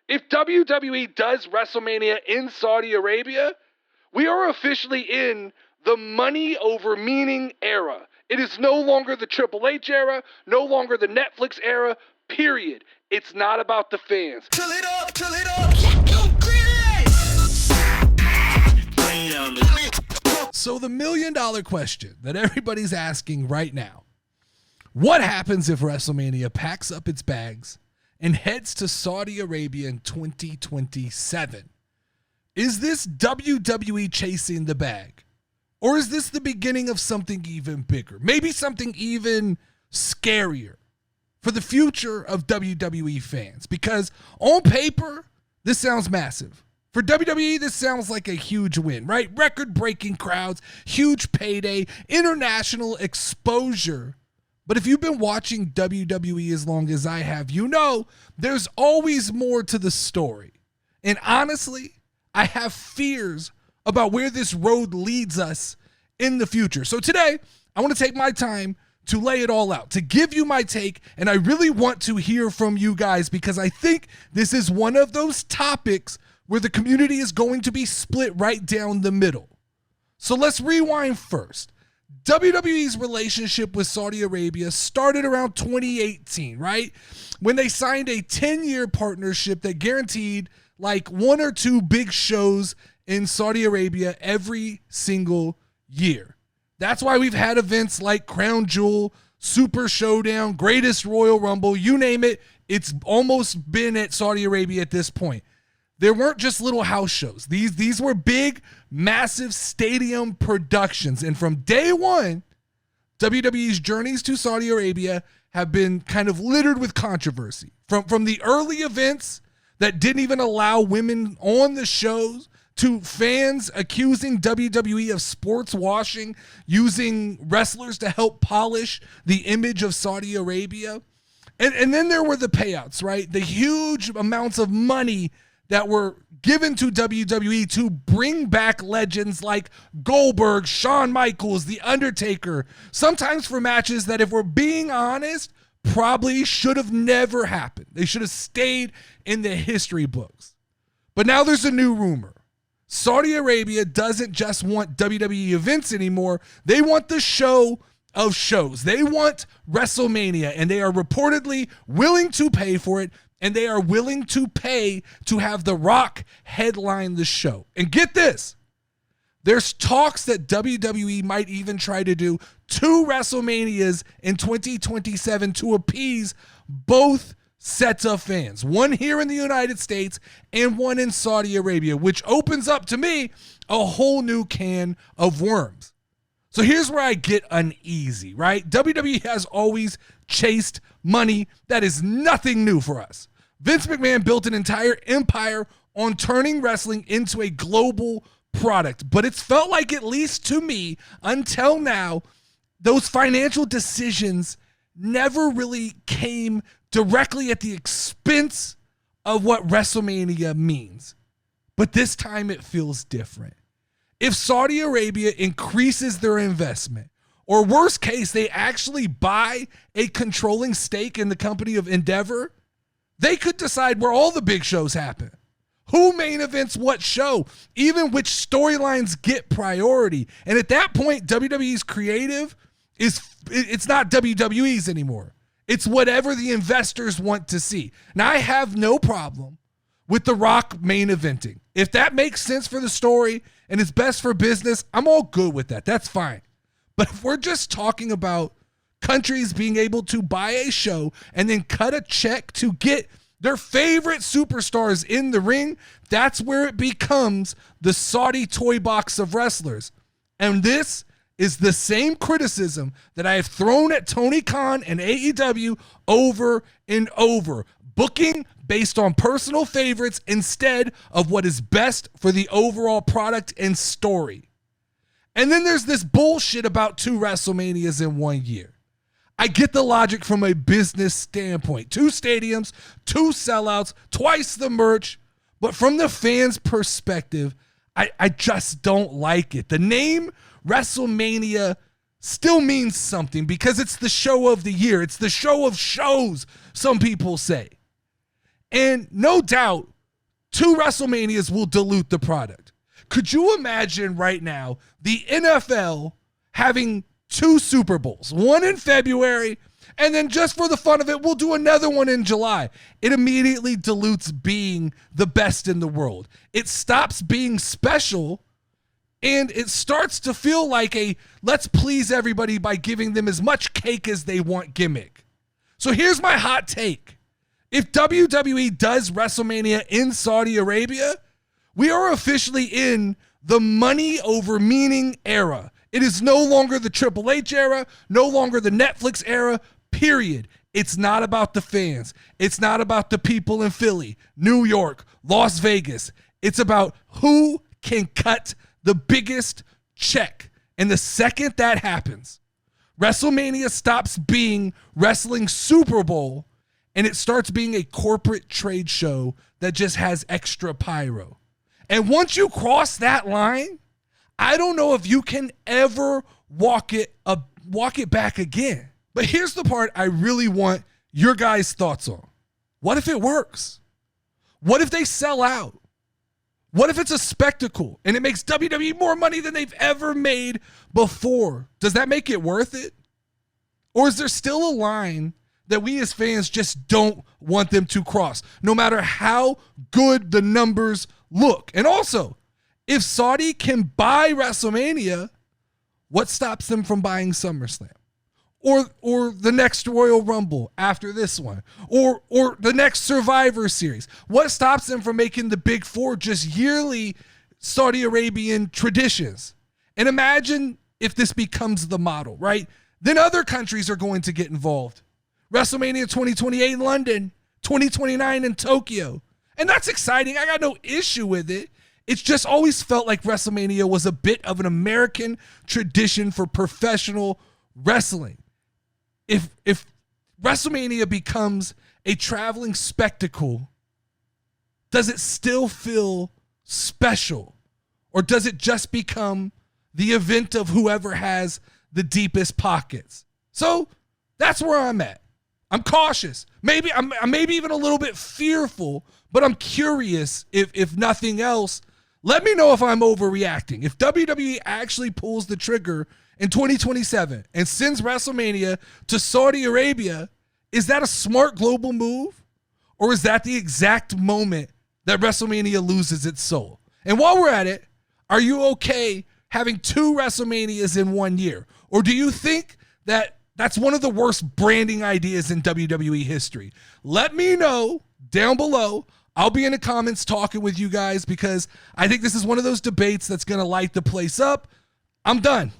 If WWE does WrestleMania in Saudi Arabia, we are officially in the money over meaning era. It is no longer the Triple H era, no longer the Netflix era, period. It's not about the fans. Till it up, till it up. So the $1 million question that everybody's asking right now, what happens if WrestleMania packs up its bags and heads to Saudi Arabia in 2027? Is this WWE chasing the bag? Or is this the beginning of something even bigger? Maybe something even scarier for the future of WWE fans? Because on paper, this sounds massive. For WWE, this sounds like a huge win, right? Record-breaking crowds, huge payday, international exposure. But if you've been watching WWE as long as I have, you know there's always more to the story. And honestly, I have fears about where this road leads us in the future. So today, I want to take my time to lay it all out, to give you my take, and I really want to hear from you guys because I think this is one of those topics where the community is going to be split right down the middle. So let's rewind first. WWE's relationship with Saudi Arabia started around 2018, right? When they signed a 10-year partnership that guaranteed like one or two big shows in Saudi Arabia every single year. That's why we've had events like Crown Jewel, Super Showdown, Greatest Royal Rumble, you name it. It's almost been at Saudi Arabia at this point. There weren't just little house shows. These were big, massive stadium productions. And from day one, WWE's journeys to Saudi Arabia have been kind of littered with controversy. From the early events that didn't even allow women on the shows, to fans accusing WWE of sports washing, using wrestlers to help polish the image of Saudi Arabia. And then there were the payouts, right? The huge amounts of money that were given to WWE to bring back legends like Goldberg, Shawn Michaels, The Undertaker, sometimes for matches that, if we're being honest, probably should have never happened. They should have stayed in the history books. But now there's a new rumor. Saudi Arabia doesn't just want WWE events anymore. They want the show of shows. They want WrestleMania, and they are reportedly willing to pay for it, and they are willing to pay to have The Rock headline the show. And get this, there's talks that WWE might even try to do 2 WrestleManias in 2027 to appease both sets of fans. One here in the United States and one in Saudi Arabia, which opens up to me a whole new can of worms. So here's where I get uneasy, right? WWE has always chased money. That is nothing new for us. Vince McMahon built an entire empire on turning wrestling into a global product. But it's felt like, at least to me, until now, those financial decisions never really came directly at the expense of what WrestleMania means. But this time it feels different. If Saudi Arabia increases their investment, or worst case, they actually buy a controlling stake in the company of Endeavor, they could decide where all the big shows happen. Who main events what show, even which storylines get priority. And at that point, WWE's creative it's not WWE's anymore. It's whatever the investors want to see. Now, I have no problem with The Rock main eventing. If that makes sense for the story and it's best for business, I'm all good with that. That's fine. But if we're just talking about countries being able to buy a show and then cut a check to get their favorite superstars in the ring, that's where it becomes the Saudi toy box of wrestlers. And this is the same criticism that I have thrown at Tony Khan and AEW over and over. Booking based on personal favorites instead of what is best for the overall product and story. And then there's this bullshit about 2 WrestleManias in 1 year. I get the logic from a business standpoint. 2 stadiums, 2 sellouts, twice the merch. But from the fans' perspective, I just don't like it. The name WrestleMania still means something because it's the show of the year. It's the show of shows, some people say. And no doubt, 2 WrestleManias will dilute the product. Could you imagine right now the NFL having 2 Super Bowls, one in February, and then just for the fun of it, we'll do another one in July? It immediately dilutes being the best in the world. It stops being special, and it starts to feel like a let's please everybody by giving them as much cake as they want gimmick. So here's my hot take. If WWE does WrestleMania in Saudi Arabia, we are officially in the money over meaning era. It is no longer the Triple H era, no longer the Netflix era, period. It's not about the fans. It's not about the people in Philly, New York, Las Vegas. It's about who can cut the biggest check. And the second that happens, WrestleMania stops being Wrestling Super Bowl and it starts being a corporate trade show that just has extra pyro. And once you cross that line, I don't know if you can ever walk it back again. But here's the part I really want your guys' thoughts on. What if it works? What if they sell out? What if it's a spectacle and it makes WWE more money than they've ever made before? Does that make it worth it? Or is there still a line that we as fans just don't want them to cross, no matter how good the numbers look? And also, if Saudi can buy WrestleMania, what stops them from buying SummerSlam? Or the next Royal Rumble after this one? Or the next Survivor Series? What stops them from making the Big Four just yearly Saudi Arabian traditions? And imagine if this becomes the model, right? Then other countries are going to get involved. WrestleMania 2028 in London, 2029 in Tokyo. And that's exciting. I got no issue with it. It's just always felt like WrestleMania was a bit of an American tradition for professional wrestling. If WrestleMania becomes a traveling spectacle, does it still feel special? Or does it just become the event of whoever has the deepest pockets? So that's where I'm at. I'm cautious. Maybe I'm maybe even a little bit fearful, but I'm curious if nothing else. Let me know if I'm overreacting. If WWE actually pulls the trigger in 2027 and sends WrestleMania to Saudi Arabia, is that a smart global move? Or is that the exact moment that WrestleMania loses its soul? And while we're at it, are you okay having 2 WrestleManias in 1 year? Or do you think that that's one of the worst branding ideas in WWE history? Let me know down below. I'll be in the comments talking with you guys because I think this is one of those debates that's going to light the place up. I'm done.